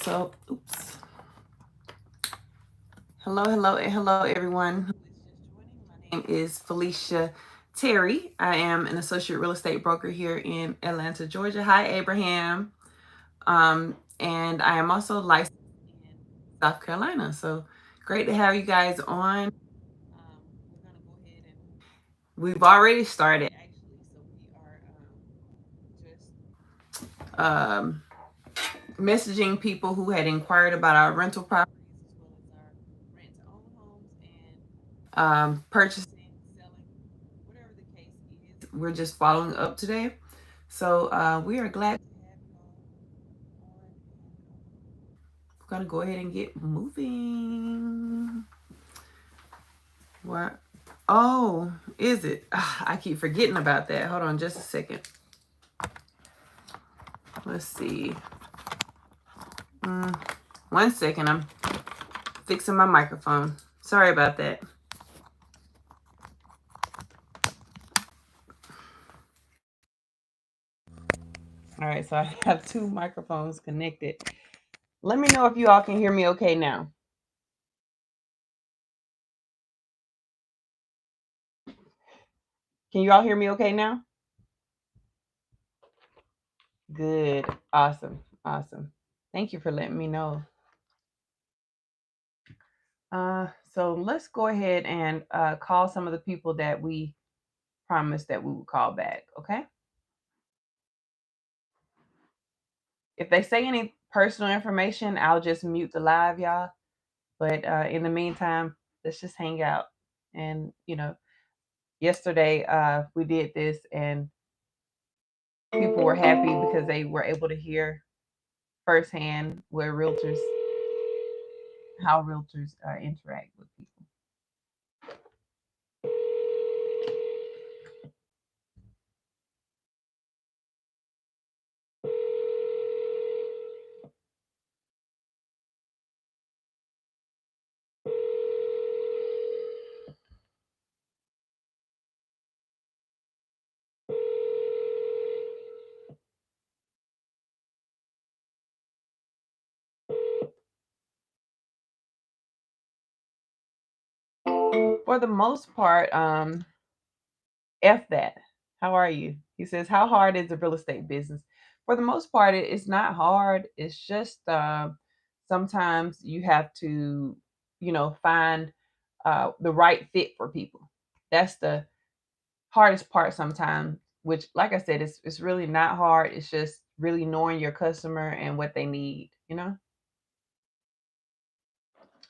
So, oops. Hello, everyone who is just joining. My name is Falecia Terry. I am an associate real estate broker here in Atlanta, Georgia. Hi, Abraham. And I am also licensed in South Carolina. So great to have you guys on. We're going to go ahead and we've already started actually. So we are just messaging people who had inquired about our rental properties as well as our rent to own homes and purchasing, selling, whatever the case is. We're just following up today. So we are glad to have you all on. And we're going to go ahead and get moving. What? Oh, is it? I keep forgetting about that. Hold on just a second. Let's see. 1 second. I'm fixing my microphone. Sorry about that. All right, so I have two microphones connected. Let me know if you all can hear me okay now. Can you all hear me okay now? Good. Awesome. Thank you for letting me know. So let's go ahead and call some of the people that we promised that we would call back, okay? If they say any personal information, I'll just mute the live, y'all. But in the meantime, let's just hang out. And, yesterday we did this and people were happy because they were able to hear firsthand how realtors interact with people. For the most part, F that. How are you? He says, how hard is the real estate business? For the most part, it's not hard. It's just sometimes you have to, find the right fit for people. That's the hardest part sometimes, which, like I said, it's really not hard. It's just really knowing your customer and what they need.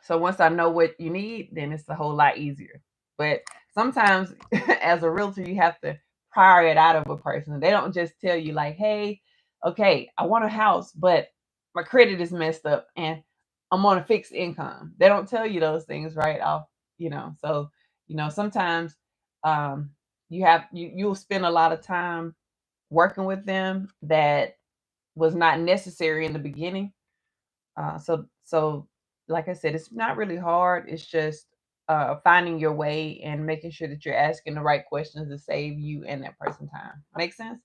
So once I know what you need, then it's a whole lot easier. But sometimes as a realtor, you have to prior it out of a person. They don't just tell you like, hey, okay, I want a house, but my credit is messed up and I'm on a fixed income. They don't tell you those things right off. So, sometimes um you'll spend a lot of time working with them that was not necessary in the beginning. So like I said, it's not really hard. It's just finding your way and making sure that you're asking the right questions to save you and that person time. Make sense?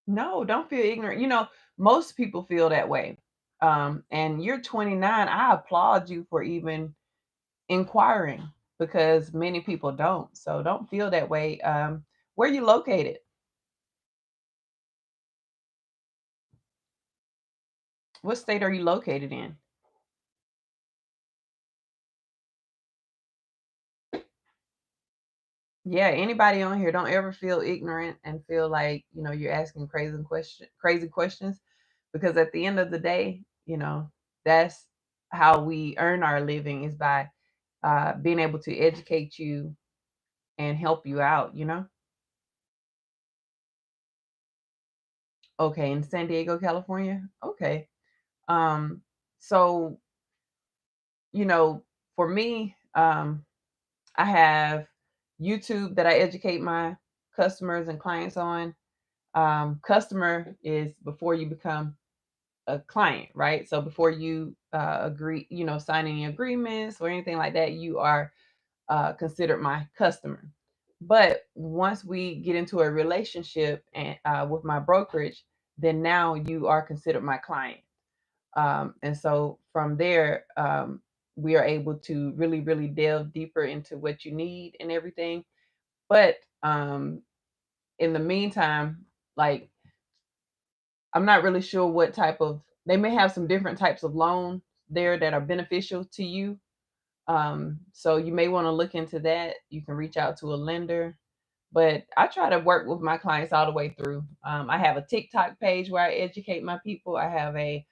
No, don't feel ignorant. Most people feel that way. And you're 29. I applaud you for even inquiring because many people don't. So don't feel that way. Where are you located? What state are you located in? Yeah, anybody on here, don't ever feel ignorant and feel like, you're asking crazy questions because at the end of the day, that's how we earn our living is by being able to educate you and help you out. Okay, in San Diego, California. Okay. Um so, you know, for me, I have YouTube that I educate my customers and clients on. Customer is before you become a client, right? So before you agree, sign any agreements or anything like that, you are considered my customer. But once we get into a relationship and with my brokerage, then now you are considered my client. And so from there, we are able to really, really delve deeper into what you need and everything. But in the meantime, like, I'm not really sure what type of, they may have some different types of loans there that are beneficial to you. So you may want to look into that. You can reach out to a lender, but I try to work with my clients all the way through. I have a TikTok page where I educate my people. I have a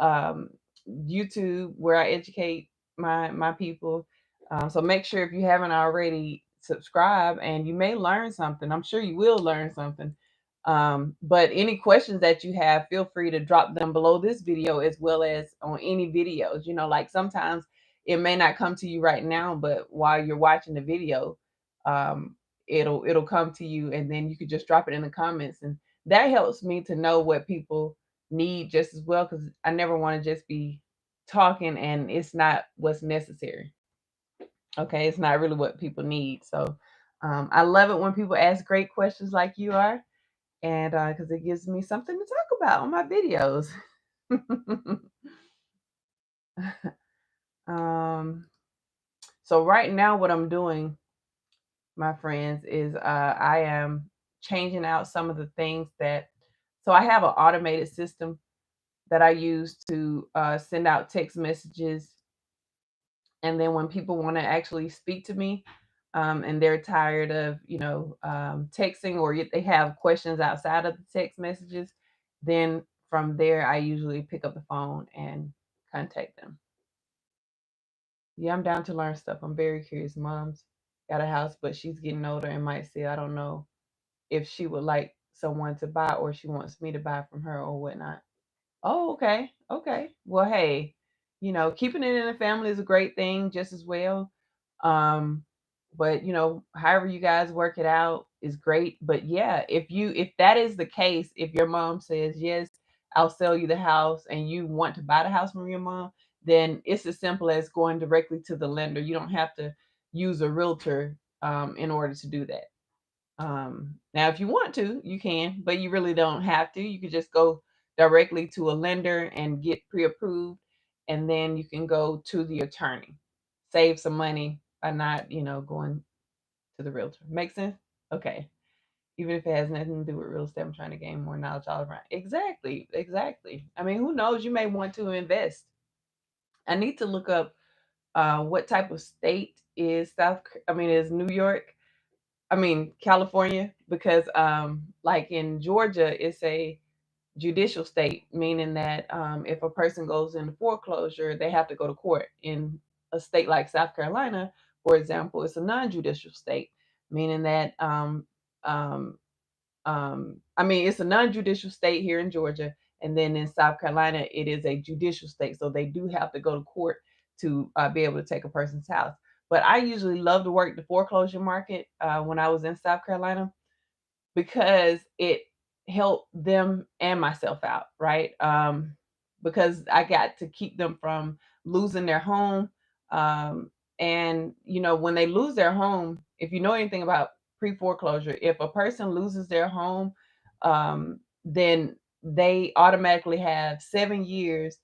um, YouTube where I educate my people. So make sure, if you haven't already, subscribe, and you may learn something. I'm sure you will learn something. But any questions that you have, feel free to drop them below this video as well as on any videos. Like sometimes it may not come to you right now, but while you're watching the video, um, it'll come to you, and then you could just drop it in the comments, and that helps me to know what people need just as well, because I never want to just be talking and it's not what's necessary. Okay, it's not really what people need. So I love it when people ask great questions like you are, and because it gives me something to talk about on my videos. um, so right now, what I'm doing, my friends, is I am changing out some of the things that. So I have an automated system that I use to send out text messages, and then when people want to actually speak to me, and they're tired of texting, or they have questions outside of the text messages, then from there I usually pick up the phone and contact them. Yeah, I'm down to learn stuff. I'm very curious. Mom's got a house, but she's getting older and might say, I don't know if she would like someone to buy, or she wants me to buy from her or whatnot. Oh, okay. Okay. Well, hey, keeping it in the family is a great thing just as well. Um, but however you guys work it out is great. But yeah, if that is the case, if your mom says, yes, I'll sell you the house, and you want to buy the house from your mom, then it's as simple as going directly to the lender. You don't have to use a realtor in order to do that. Now, if you want to, you can, but you really don't have to. You could just go directly to a lender and get pre-approved, and then you can go to the attorney. Save some money by not, going to the realtor. Make sense? Okay. Even if it has nothing to do with real estate, I'm trying to gain more knowledge all around. Exactly. Exactly. I mean, who knows? You may want to invest. I need to look up what type of state is is New York. I mean, California, because like in Georgia, it's a judicial state, meaning that if a person goes into foreclosure, they have to go to court. In a state like South Carolina, for example, it's a non-judicial state, meaning that it's a non-judicial state here in Georgia, and then in South Carolina, it is a judicial state. So they do have to go to court to be able to take a person's house. But I usually love to work the foreclosure market when I was in South Carolina, because it helped them and myself out, right? Because I got to keep them from losing their home. And when they lose their home, if you know anything about pre-foreclosure, if a person loses their home, then they automatically have 7 years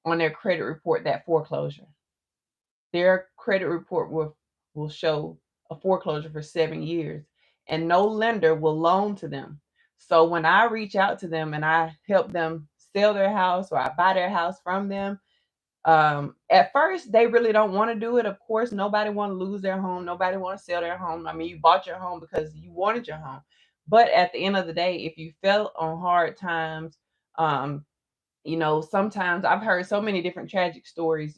on their credit report that foreclosure. Their credit report will show a foreclosure for 7 years, and no lender will loan to them. So when I reach out to them and I help them sell their house, or I buy their house from them, at first they really don't want to do it. Of course, nobody want to lose their home. Nobody want to sell their home. I mean, you bought your home because you wanted your home. But at the end of the day, if you fell on hard times, um, sometimes I've heard so many different tragic stories.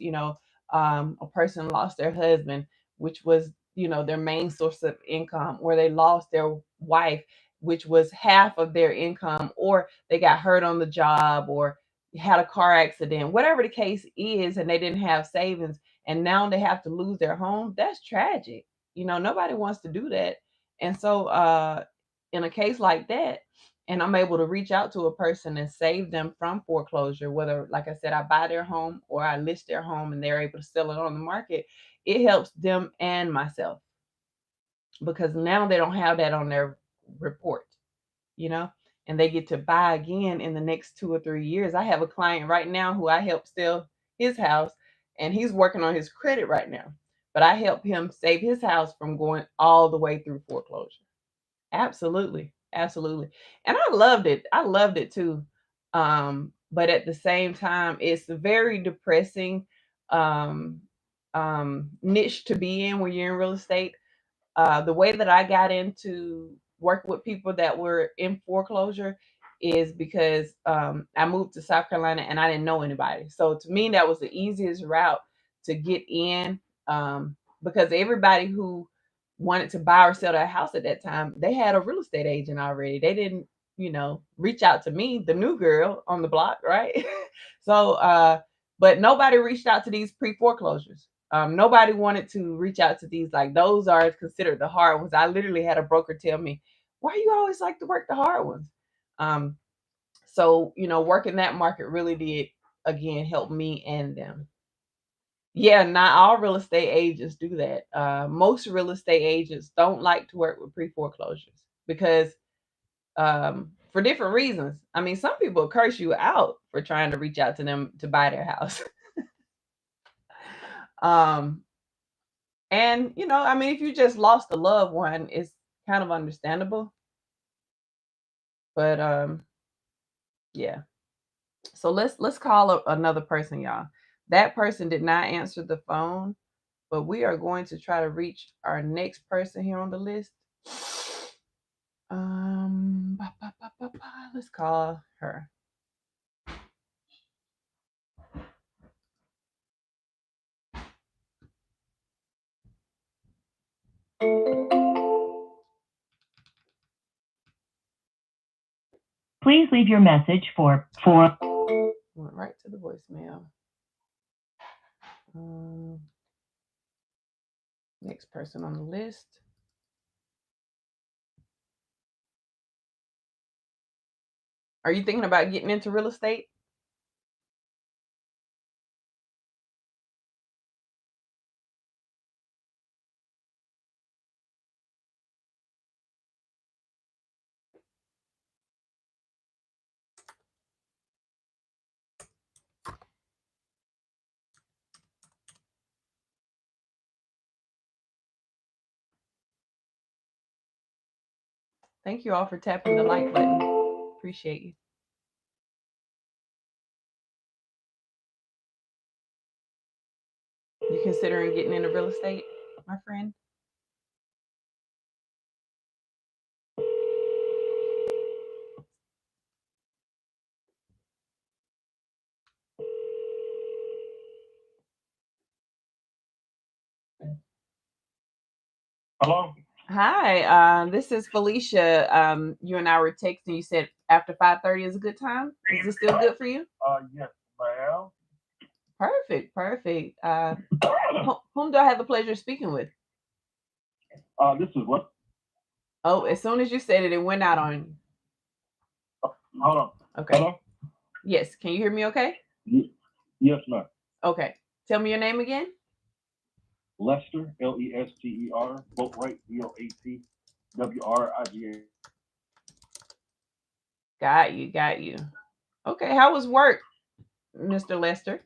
A person lost their husband, which was, their main source of income, or they lost their wife, which was half of their income, or they got hurt on the job, or had a car accident, whatever the case is, and they didn't have savings, and now they have to lose their home. That's tragic. nobody wants to do that. And so in a case like that, and I'm able to reach out to a person and save them from foreclosure, whether, like I said, I buy their home or I list their home and they're able to sell it on the market, it helps them and myself, because now they don't have that on their report, you know, and they get to buy again in the next 2 or 3 years. I have a client right now who I help sell his house, and he's working on his credit right now. But I help him save his house from going all the way through foreclosure. Absolutely. Absolutely. And I loved it. I loved it too. But at the same time, it's a very depressing um, niche to be in when you're in real estate. The way that I got into working with people that were in foreclosure is because I moved to South Carolina and I didn't know anybody. So to me, that was the easiest route to get in, because everybody who wanted to buy or sell their house at that time, they had a real estate agent already. They didn't, reach out to me, the new girl on the block, right? So, but nobody reached out to these pre foreclosures. Nobody wanted to reach out to these, like those are considered the hard ones. I literally had a broker tell me, "Why you always like to work the hard ones?" Um, so working that market really did again help me and them. Yeah, not all real estate agents do that. Most real estate agents don't like to work with pre foreclosures because for different reasons. I mean, some people curse you out for trying to reach out to them to buy their house. um, And I mean, if you just lost a loved one, it's kind of understandable. But yeah. So let's call another person, y'all. That person did not answer the phone, but we are going to try to reach our next person here on the list. Let's call her. Please leave your message for Went right to the voicemail. Next person on the list. Are you thinking about getting into real estate? Thank you all for tapping the like button. Appreciate you. You considering getting into real estate, my friend? Hello? Hi, this is Falecia. You and I were texting. You said after 5:30 is a good time. Is this still good for you? Yes, ma'am. Perfect, perfect. Whom do I have the pleasure of speaking with? This is what? Oh, as soon as you said it, it went out on you. Hold on. Okay. Hello? Yes. Can you hear me okay? Yes, ma'am. Okay. Tell me your name again. Lester, Lester, Boatwright, Boatwright. Got you, got you. Okay. How was work, Mr. Lester?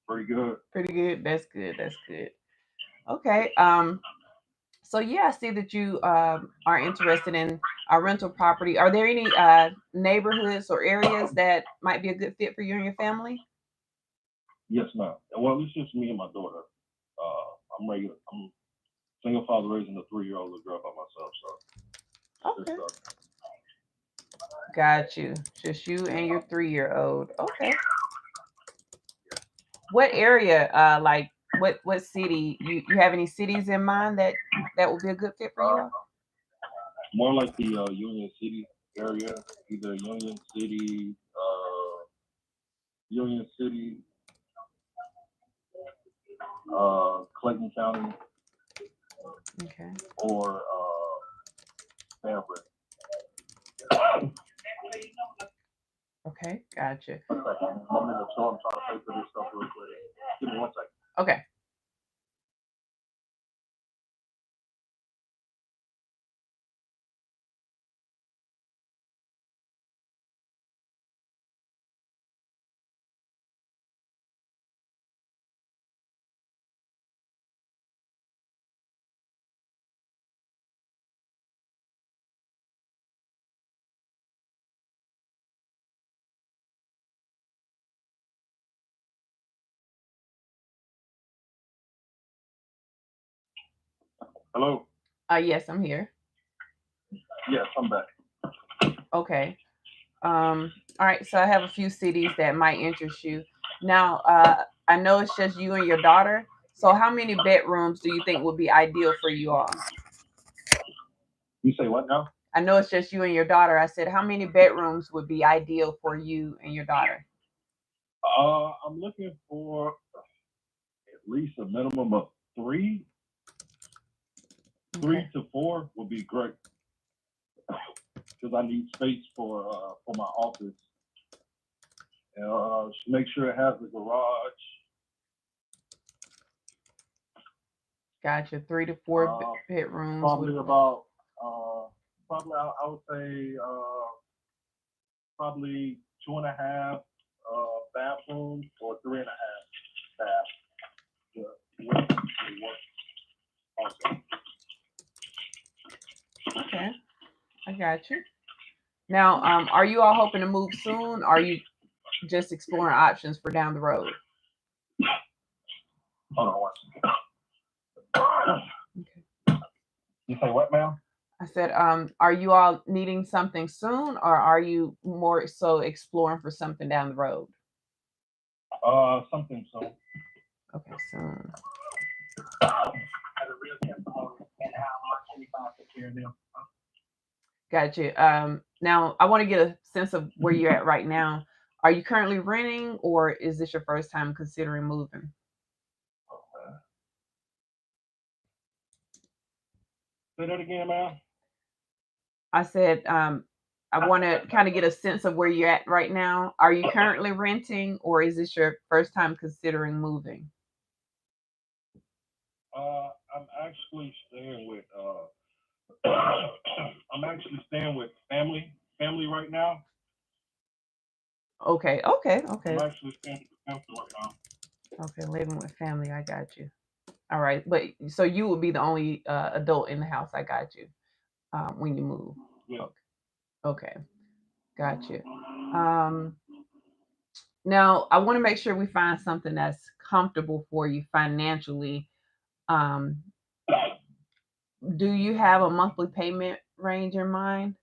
Pretty good. Pretty good. That's good. That's good. Okay. So yeah, I see that you are interested in a rental property. Are there any neighborhoods or areas that might be a good fit for you and your family? Yes, ma'am. Well, it's just me and my daughter. I'm single father raising a 3-year-old little girl by myself, so Okay. just, Got you. Just you and your 3-year-old. Okay. What area? Like what city? You have any cities in mind that would be a good fit for you all? more like the Union City area, either Union City, Clayton County, Okay. or fabric. Okay. Gotcha. One second. I'm in the store. I'm trying to pay for this stuff real quick. Give me 1 second. Okay. Hello. Yes, I'm here. Yes, I'm back. Okay. All right. So I have a few cities that might interest you. Now, I know it's just you and your daughter. So how many bedrooms do you think would be ideal for you all? You say what now? I know it's just you and your daughter. I said, how many bedrooms would be ideal for you and your daughter? I'm looking for at least a minimum of three. Okay. 3 to 4 would be great because I need space for my office. And make sure it has a garage. Gotcha. 3 to 4 bedrooms. Probably about probably I would say probably 2.5 bathrooms or 3.5 baths. Also. Okay. I got you. Now, are you all hoping to move soon? Or are you just exploring options for down the road? Hold on 1 second. Okay. You say what, ma'am? I said, are you all needing something soon, or are you more so exploring for something down the road? Something soon. Okay, soon. Gotcha. Now I want to get a sense of where you're at right now. Are you currently renting, or is this your first time considering moving? Say that again, ma'am. I said, I want to kind of get a sense of where you're at right now. Are you currently renting, or is this your first time considering moving? I'm actually staying with I'm actually staying with family right now. Okay. I'm actually staying with family right now. Okay, living with family. I got you. All right, but so you would be the only adult in the house. I got you. When you move. Yeah. Okay. Got you. Um, Now I want to make sure we find something that's comfortable for you financially. Um, do you have a monthly payment range in mind?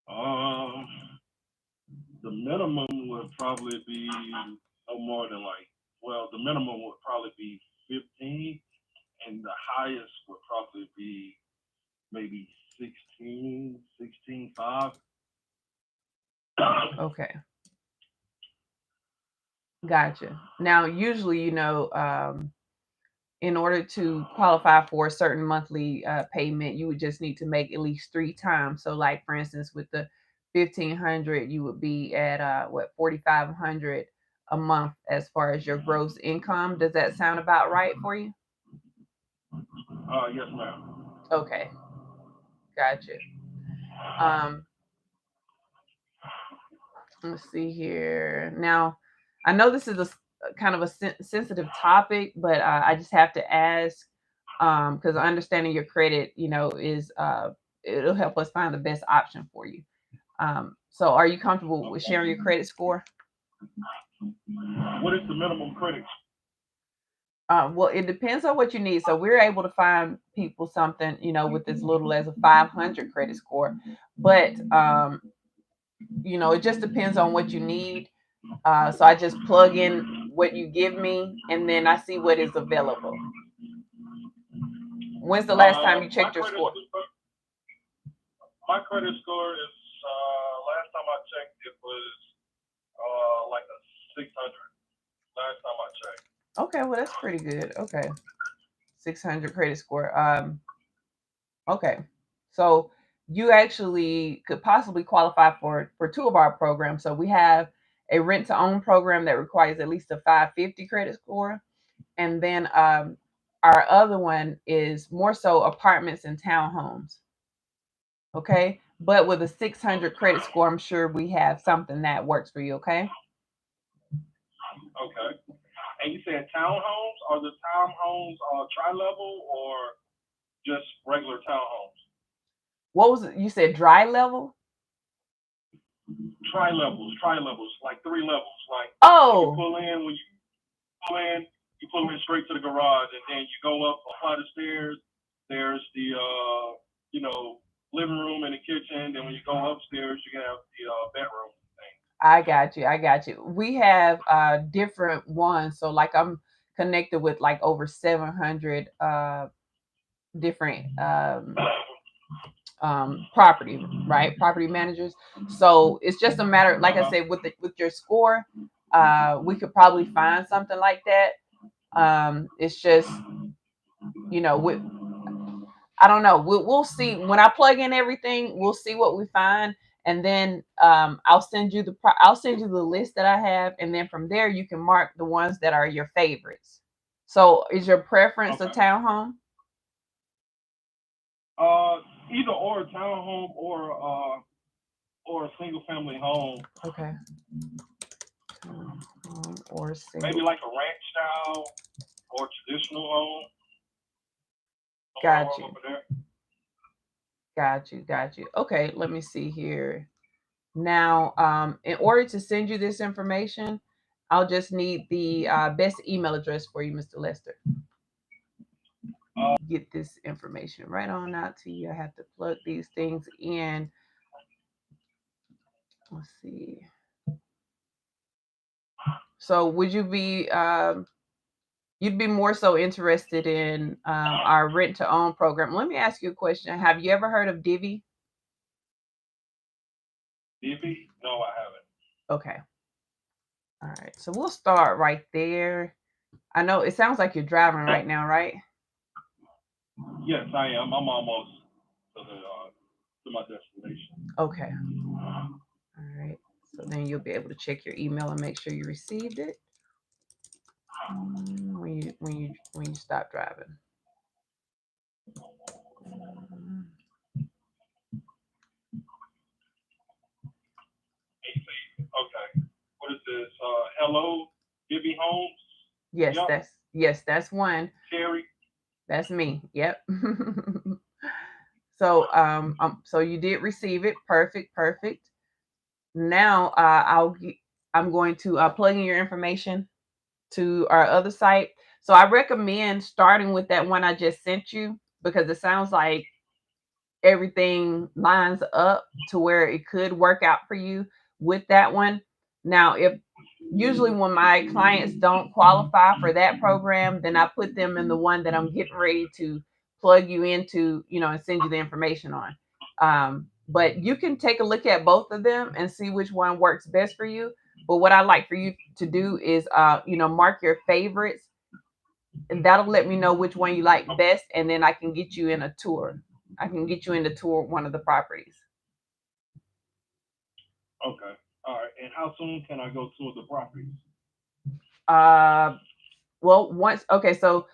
Um, the minimum would probably be no more than the minimum would probably be 15, and the highest would probably be maybe 16.5. Okay. Gotcha. Now, usually, in order to qualify for a certain monthly payment, you would just need to make at least 3 times. So, like for instance, with the 1,500, you would be at 4,500 a month as far as your gross income. Does that sound about right for you? Yes, ma'am. Okay, gotcha. Um, let's see here. Now, I know this is a kind of a sensitive topic, but I just have to ask because understanding your credit, is it'll help us find the best option for you. So, are you comfortable with sharing your credit score? What is the minimum credit? Well, it depends on what you need. So, we're able to find people something, with as little as a 500 credit score, but it just depends on what you need. So I just plug in what you give me, and then I see what is available. When's the last time you checked your score? My credit score is last time I checked it was like a 600. Last time I checked. Okay, well that's pretty good. Okay, 600 credit score. Okay. So you actually could possibly qualify for two of our programs. So we have a rent to own program that requires at least a 550 credit score. And then our other one is more so apartments and townhomes. Okay. But with a 600 credit score, I'm sure we have something that works for you. Okay. Okay. And you said townhomes? Are the townhomes tri-level or just regular townhomes? What was it? You said dry level? Tri-levels, like 3 levels. Like Oh, you pull in, when you pull in, you pull in straight to the garage, and then you go up a flight of stairs. There's the living room and the kitchen. Then when you go upstairs, you have the bedroom thing. I got you. I got you. We have different ones. So like I'm connected with like over 700 different property, right? Property managers. So it's just a matter, like I said, with your score, we could probably find something like that. It's just, with I don't know. We'll see when I plug in everything. We'll see what we find, and then I'll send you the list that I have, and then from there you can mark the ones that are your favorites. So, is your preference a Okay. townhome? Either or a townhome or a single family home. Okay. Townhome or single. Maybe like a ranch style or traditional home. Got Somewhere you. over there. Got you. Okay, let me see here. Now, in order to send you this information, I'll just need the best email address for you, Mr. Lester. Get this information right on out to you. I have to plug these things in. Let's see. So, would you be you'd be more so interested in our rent to own program? Let me ask you a question. Have you ever heard of Divvy? Divvy? No, I haven't. Okay. All right. So we'll start right there. I know it sounds like you're driving right now, right? Yes, I am. I'm almost to my destination. Okay. All right. So then you'll be able to check your email and make sure you received it when you stop driving. Okay. What is this? Hello, Divvy Homes? Yes, Yep. that's one. Terry? That's me. Yep. So you did receive it. Perfect. Now I'm going to plug in your information to our other site. So I recommend starting with that one I just sent you because it sounds like everything lines up to where it could work out for you with that one. Now, if usually when my clients don't qualify for that program, then I put them in the one that I'm getting ready to plug you into, and send you the information on. But you can take a look at both of them and see which one works best for you. But what I like for you to do is, mark your favorites, and that'll let me know which one you like best, and then I can get you in a tour. I can get you in to tour one of the properties. Okay. All right. And how soon can I go tour the properties? Well, so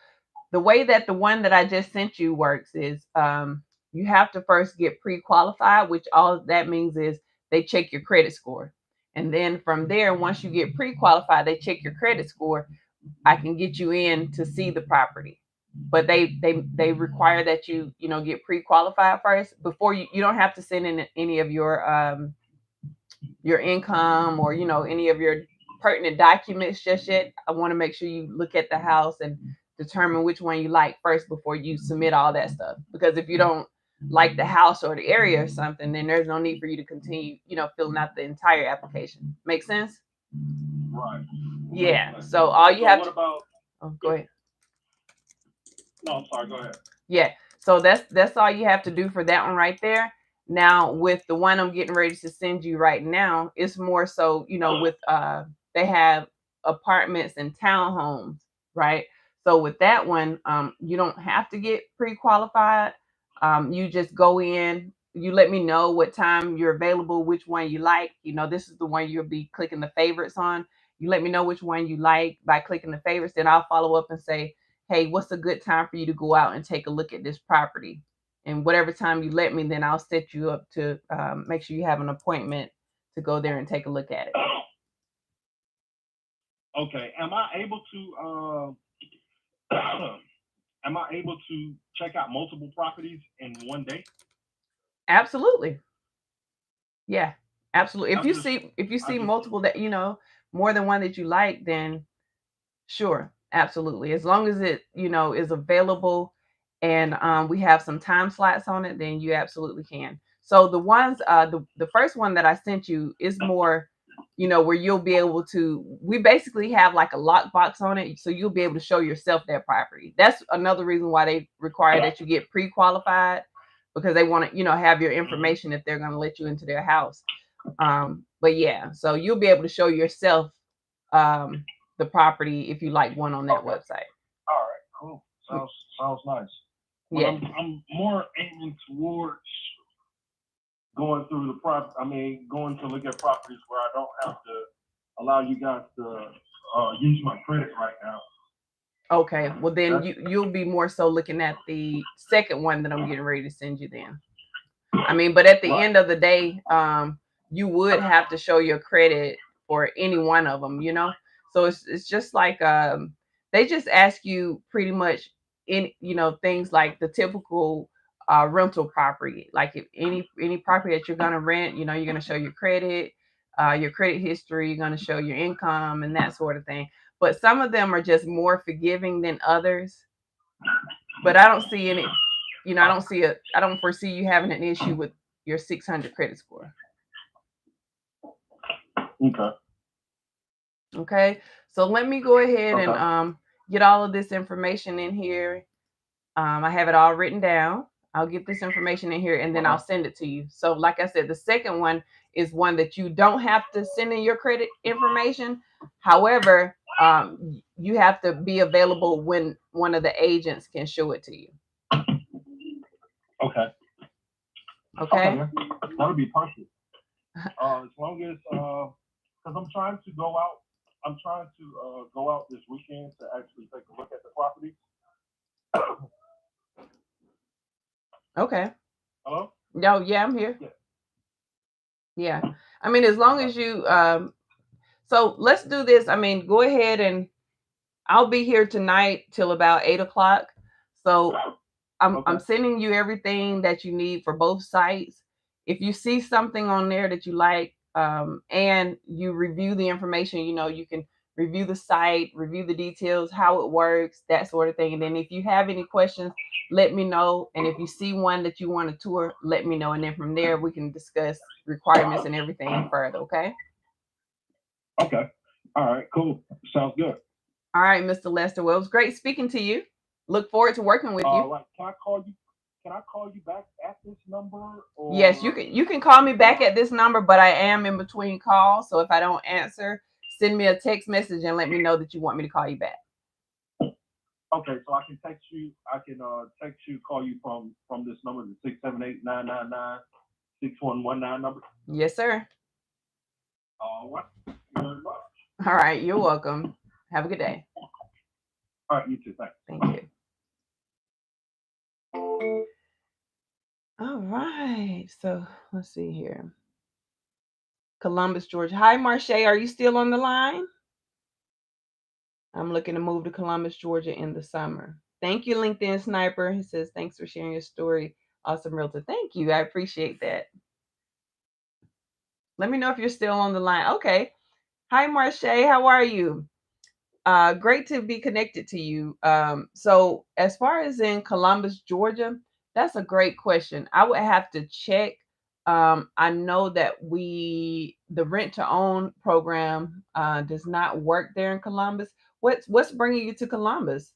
the way that the one that I just sent you works is you have to first get pre-qualified, which all that means is they check your credit score. And then from there, once you get pre-qualified, they check your credit score. I can get you in to see the property. But they require that you get pre-qualified first before you don't have to send in any of your income or any of your pertinent documents just yet. I want to make sure you look at the house and determine which one you like first before you submit all that stuff. Because if you don't like the house or the area or something, then there's no need for you to continue, filling out the entire application. Make sense? Right. Yeah. So all you have what to. About? Oh, go ahead. No, I'm sorry. Go ahead. Yeah. So that's all you have to do for that one right there. Now with the one I'm getting ready to send you right now, it's more so, with they have apartments and townhomes, right? So with that one, you don't have to get pre-qualified. You just go in, you let me know what time you're available, which one you like. This is the one you'll be clicking the favorites on. You let me know which one you like by clicking the favorites. Then I'll follow up and say, hey, what's a good time for you to go out and take a look at this property? And whatever time you let me, then I'll set you up to make sure you have an appointment to go there and take a look at it. Okay. Am I able to check out multiple properties in one day? Absolutely. Yeah, absolutely. If you see multiple that more than one that you like, then sure, absolutely. As long as it is available, and we have some time slots on it, then you absolutely can. So the ones, the first one that I sent you is more, where you'll be able to. We basically have like a lockbox on it, so you'll be able to show yourself that property. That's another reason why they require that you get pre-qualified, because they want to, have your information if they're going to let you into their house. But yeah, so you'll be able to show yourself the property if you like one on that website. All right, cool. Sounds nice. Well, yeah, I'm more aiming towards going through the property. I mean, going to look at properties where I don't have to allow you guys to use my credit right now. Okay, well then you'll be more so looking at the second one that I'm getting ready to send you then. I mean, but at the end of the day, you would have to show your credit for any one of them, So it's just like they just ask you pretty much in things like the typical rental property. Like if any property that you're gonna rent, you're gonna show your credit history, you're gonna show your income and that sort of thing. But some of them are just more forgiving than others. But I don't see any, I don't foresee you having an issue with your 600 credit score. Okay. So let me go ahead and get all of this information in here. I have it all written down. I'll get this information in here and then I'll send it to you. So like I said, the second one is one that you don't have to send in your credit information. However, you have to be available when one of the agents can show it to you. Okay. That'll be perfect. As long as, because I'm trying to go out this weekend to actually take a look at the property. Okay. Hello? No, yeah, I'm here. Yeah. I mean, as long as you, so let's do this. I mean, go ahead and I'll be here tonight till about 8:00. So I'm sending you everything that you need for both sites. If you see something on there that you like, and you review the information, you can review the site, review the details, how it works, that sort of thing. And then if you have any questions, let me know. And if you see one that you want to tour, let me know. And then from there, we can discuss requirements and everything further. Okay. Okay. All right. Cool. Sounds good. All right, Mr. Lester. Well, it was great speaking to you. Look forward to working with you. Right. Can I call you back at this number? Or... Yes, you can call me back at this number, but I am in between calls. So if I don't answer, send me a text message and let me know that you want me to call you back. Okay, so I can text you. I can call you from this number, the 678-999-6119 number. Yes, sir. All right. Thank you very much. All right, you're welcome. Have a good day. All right, you too. Thanks. Thank you. All right, so let's see here. Columbus, Georgia. Hi, Marche. Are you still on the line? I'm looking to move to Columbus, Georgia in the summer. Thank you, LinkedIn Sniper. He says, thanks for sharing your story. Awesome realtor. Thank you. I appreciate that. Let me know if you're still on the line. Okay. Hi, Marche. How are you? Great to be connected to you. So as far as in Columbus, Georgia, that's a great question. I would have to check. I know that the rent to own program does not work there in Columbus. What's bringing you to Columbus?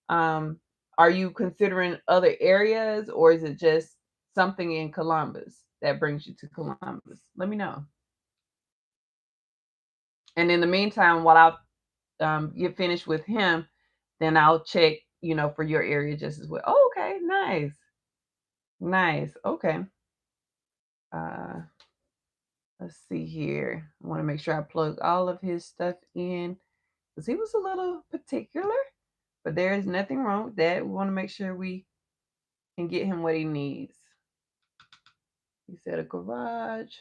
Are you considering other areas, or is it just something in Columbus that brings you to Columbus? Let me know. And in the meantime, while I get finished with him, then I'll check, for your area just as well. Oh, okay, nice. Nice. Okay. Uh let's see here. I want to make sure I plug all of his stuff in because he was a little particular, but there is nothing wrong with that. We want to make sure we can get him what he needs. He said a garage.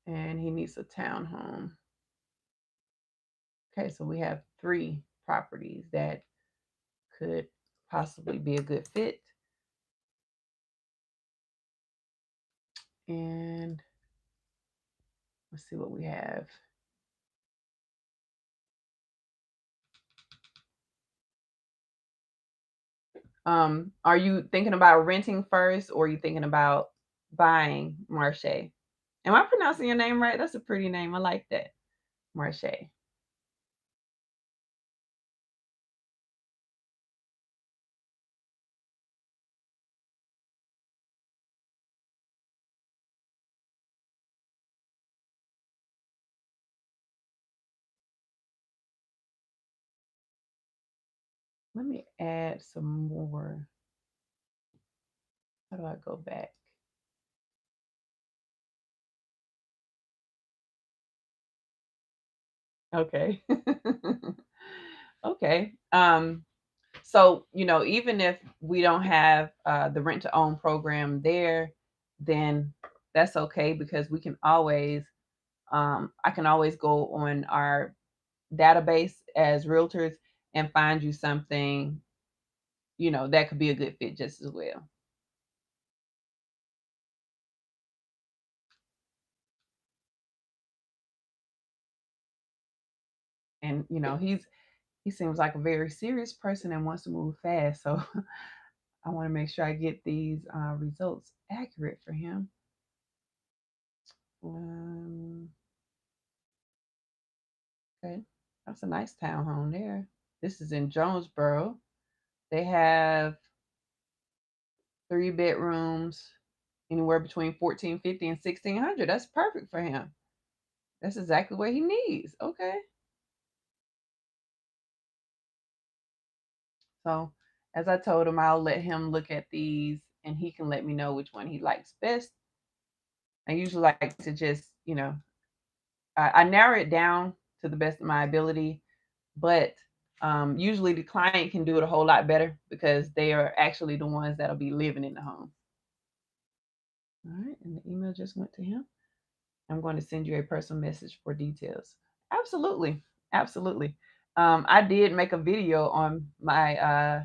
And he needs a townhome. Okay, so we have 3 properties that could possibly be a good fit. And let's see what we have. Are you thinking about renting first, or are you thinking about buying, Marche? Am I pronouncing your name right? That's a pretty name. I like that, Marche. Let me add some more. How do I go back? Okay. Okay. So, even if we don't have the rent to own program there, then that's okay because we can always, I can always go on our database as realtors and find you something, that could be a good fit just as well. And, he seems like a very serious person and wants to move fast. So I want to make sure I get these results accurate for him. Um, okay, that's a nice townhome there. This is in Jonesboro. They have 3 bedrooms, anywhere between 1450 and 1600. That's perfect for him. That's exactly what he needs. Okay. So, as I told him, I'll let him look at these and he can let me know which one he likes best. I usually like to just, I narrow it down to the best of my ability, but usually the client can do it a whole lot better because they are actually the ones that'll be living in the home. All right, and the email just went to him. I'm going to send you a personal message for details. Absolutely, absolutely. I did make a video on my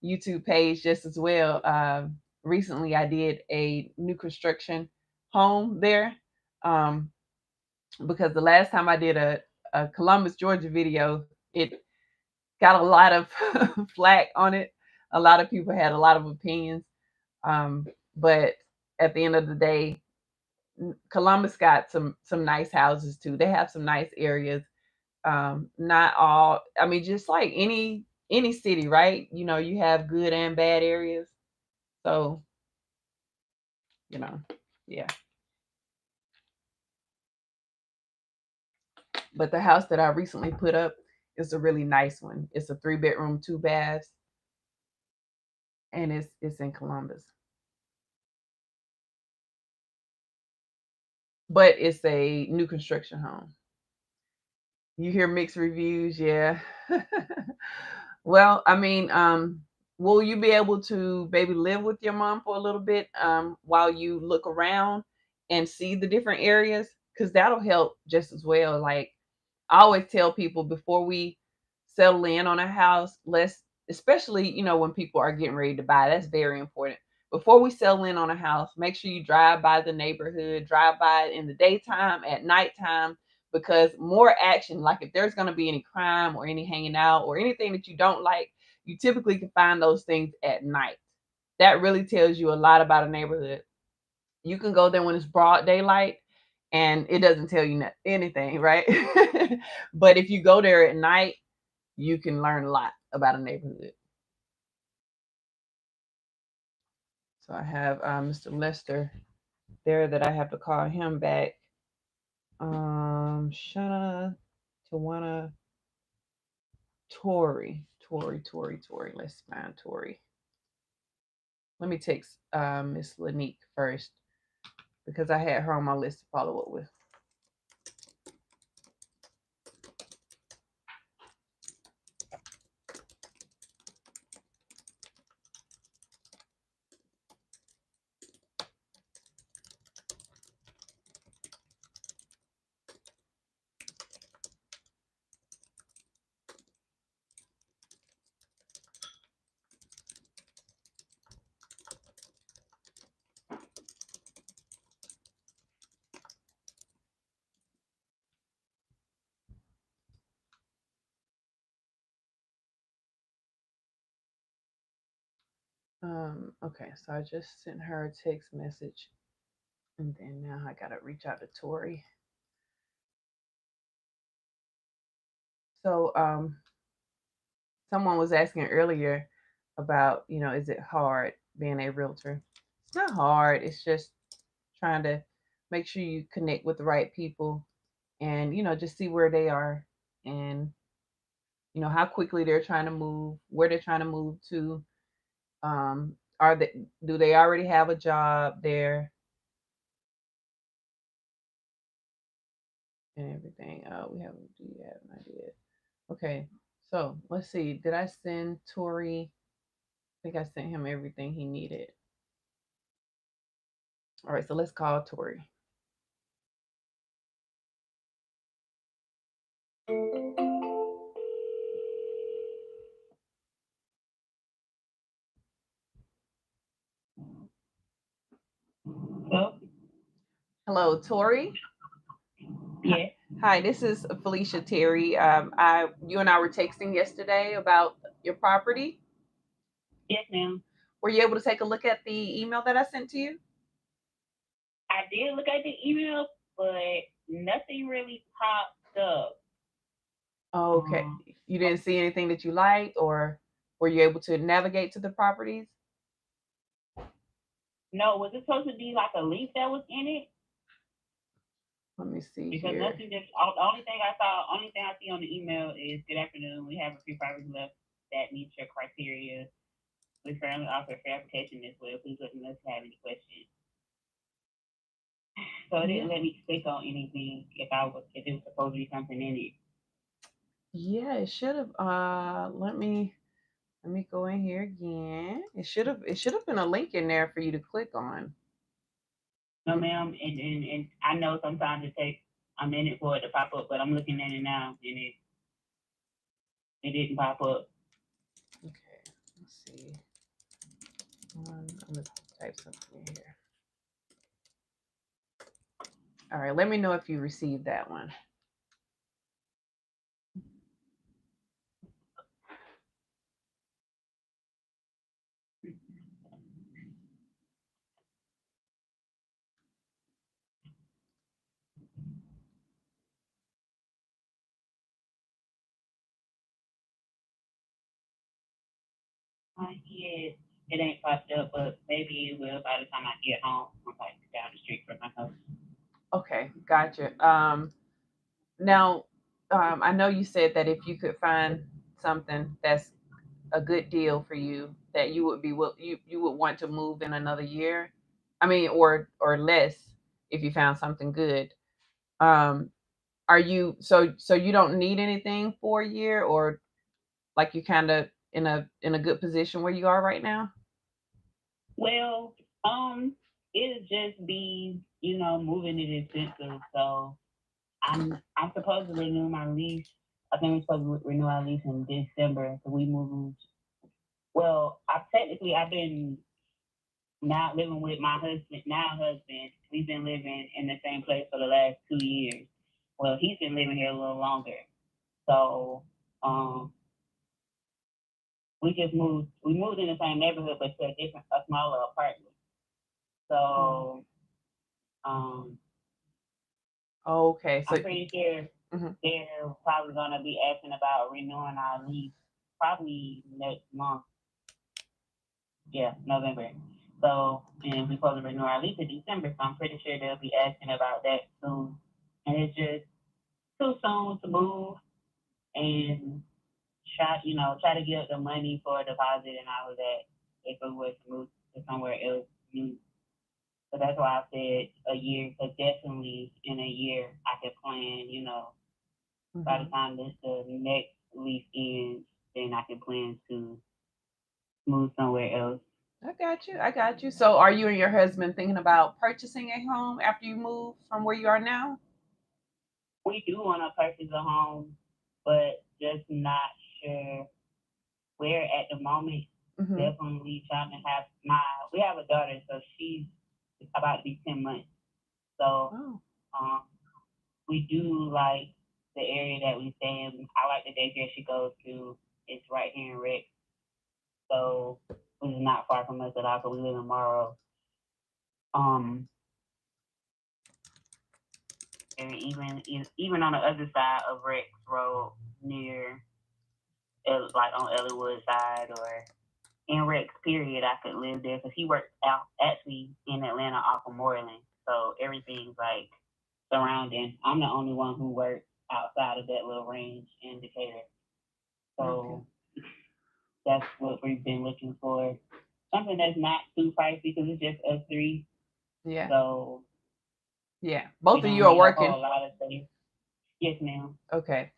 YouTube page just as well. Recently, I did a new construction home there because the last time I did a Columbus, Georgia video, it got a lot of flack on it. A lot of people had a lot of opinions. Um, but at the end of the day, Columbus got some nice houses too. They have some nice areas. Not all. I mean, just like any city, right? You have good and bad areas. So you know, yeah. But the house that I recently put up is a really nice one. It's a 3 bedroom, 2 baths, and it's in Columbus. But it's a new construction home. You hear mixed reviews, yeah. Well, I mean, will you be able to maybe live with your mom for a little bit while you look around and see the different areas? Because that'll help just as well. Like I always tell people before we settle in on a house, let's, especially, when people are getting ready to buy, that's very important. Before we settle in on a house, make sure you drive by the neighborhood, drive by it in the daytime, at nighttime, because more action, like if there's going to be any crime or any hanging out or anything that you don't like, you typically can find those things at night. That really tells you a lot about a neighborhood. You can go there when it's broad daylight and it doesn't tell you anything, right? But if you go there at night, you can learn a lot about a neighborhood. So I have Mr. Lester there that I have to call him back. Shut up. Tawana Tori. Tori. Let's find Tori. Let me text Miss Lanique first because I had her on my list to follow up with. Okay, so I just sent her a text message, and then now I gotta reach out to Tori. So, someone was asking earlier about, is it hard being a realtor? It's not hard. It's just trying to make sure you connect with the right people, and just see where they are, and how quickly they're trying to move, where they're trying to move to. Are they do they already have a job there and everything? Do you have an idea? Okay, so let's see. Did I send Tori? I think I sent him everything he needed. All right, so let's call Tori. Hello? Hello, Tori. Yes. Hi, this is Falecia Terry. You and I were texting yesterday about your property. Yes, ma'am. Were you able to take a look at the email that I sent to you? I did look at the email, but nothing really popped up. Okay. You didn't see anything that you liked, or were you able to navigate to the properties? No, was it supposed to be like a link that was in it? Let me see Because here. nothing just the only thing I see on the email is good afternoon. We have a few properties left that meet your criteria. We currently offer fair application this way. Please let me know if you have any questions. So it didn't let me click on anything if it was supposed to be something in it. Yeah, it should have. Let me go in here again. It should have been a link in there for you to click on. No, ma'am, and I know sometimes it takes a minute for it to pop up, but I'm looking at it now and it didn't pop up. Okay, let's see. I'm gonna type something in here. All right, let me know if you received that one. Yes, it ain't popped up, but maybe it will by the time I get home. I'm like down the street from my house. Okay, gotcha. Now, I know you said that if you could find something that's a good deal for you, that you would you would want to move in another year. I mean, or less if you found something good. Um, are you so you don't need anything for a year, or like you kind of in a good position where you are right now? Well, it'll just be moving it in Census. So I'm supposed to renew my lease. I think we're supposed to renew our lease in December. So we moved. Well, I've been not living with my husband. We've been living in the same place for the last 2 years. Well, he's been living here a little longer. So we just moved. We moved in the same neighborhood, but to a smaller apartment. So Okay, so I'm pretty sure mhm. they're probably gonna be asking about renewing our lease probably next month. Yeah, November. So, and we're supposed to renew our lease in December, so I'm pretty sure they'll be asking about that soon. And it's just too soon to move and try to get the money for a deposit and all of that if it was to move to somewhere else new. So that's why I said a year, because definitely in a year I could plan, by the time the next lease ends, then I can plan to move somewhere else. I got you. I got you. So, are you and your husband thinking about purchasing a home after you move from where you are now? We do want to purchase a home, but just not sure where at the moment. Mm-hmm. Definitely trying to have we have a daughter, so she's about to be 10 months. So Oh, um, we do like the area that we stay in. I like the daycare she goes to. It's right here in Rex, so which is not far from us at all. So we live in Morrow. Um, and even on the other side of Rex Road, near like on Ellenwood side or in Rex, period, I could live there because he works out actually in Atlanta off of Moreland. So everything's like surrounding. I'm the only one who works outside of that little range in Decatur. So that's what we've been looking for. Something that's not too pricey because it's just us three. yeah. So Yeah. we Both of don't you are need a working. whole lot of space. Yes, ma'am. Okay.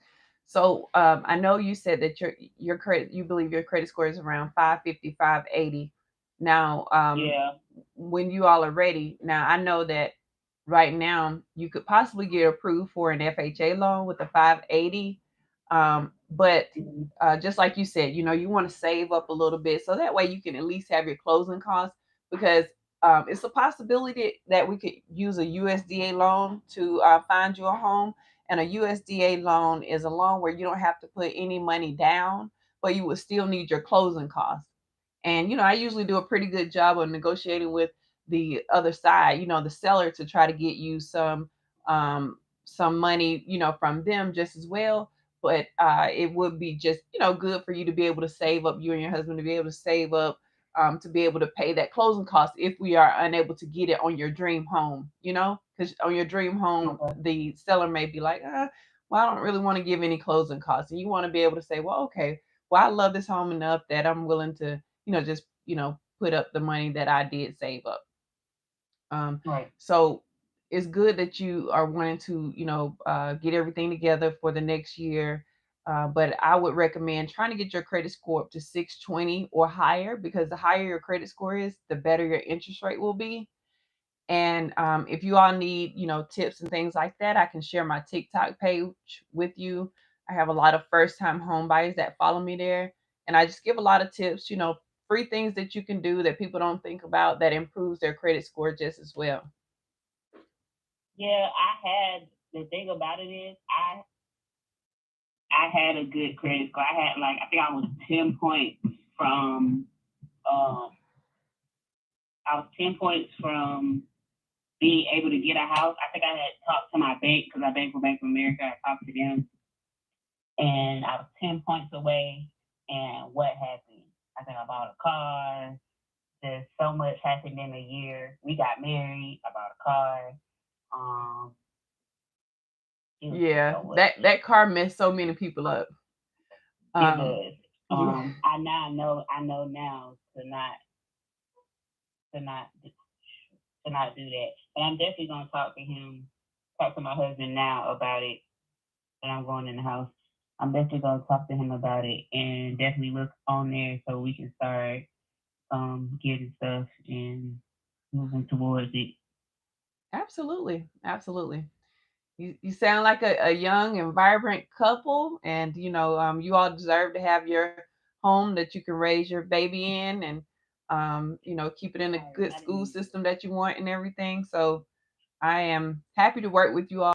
So, I know you said that your credit, you believe your credit score is around 550, 580. Now, Yeah. when you all are ready, now I know that right now you could possibly get approved for an FHA loan with the 580. But Mhm. just like you said, you want to save up a little bit so that way you can at least have your closing costs, because it's a possibility that we could use a USDA loan to find you a home. And a USDA loan is a loan where you don't have to put any money down, but you would still need your closing costs. And I usually do a pretty good job of negotiating with the other side, the seller, to try to get you some money, from them just as well. But it would be just good for you to be able to save up, you and your husband to be able to save up, to be able to pay that closing cost if we are unable to get it on your dream home, because on your dream home Okay. the seller may be like, well, I don't really want to give any closing costs, and you want to be able to say, well, okay, well, I love this home enough that I'm willing to just put up the money that I did save up. Right. So it's good that you are wanting to, get everything together for the next year. But I would recommend trying to get your credit score up to 620 or higher, because the higher your credit score is, the better your interest rate will be. And if you all need, tips and things like that, I can share my TikTok page with you. I have a lot of first time home buyers that follow me there. And I just give a lot of tips, free things that you can do that people don't think about that improves their credit score just as well. Yeah, the thing about it is I had a good credit score. I think I was 10 points from um I was 10 points from being able to get a house. I think I had talked to my bank because I bank with Bank of America. I talked to them, and I was 10 points away. And what happened? I think I bought a car. There's so much happened in a year. We got married. I bought a car. Um, it was just Yeah, so much. that car messed so many people up. It Um, does. yeah. I know now to not to not do that. But I'm definitely gonna talk to my husband now about it. And I'm going in the house. I'm definitely gonna talk to him about it and definitely look on there so we can start getting stuff and moving towards it. Absolutely, absolutely. You sound like a young and vibrant couple, and you all deserve to have your home that you can raise your baby in, and keep it in a Right. good I school didn't. system that you want and everything. So I am happy to work with you all.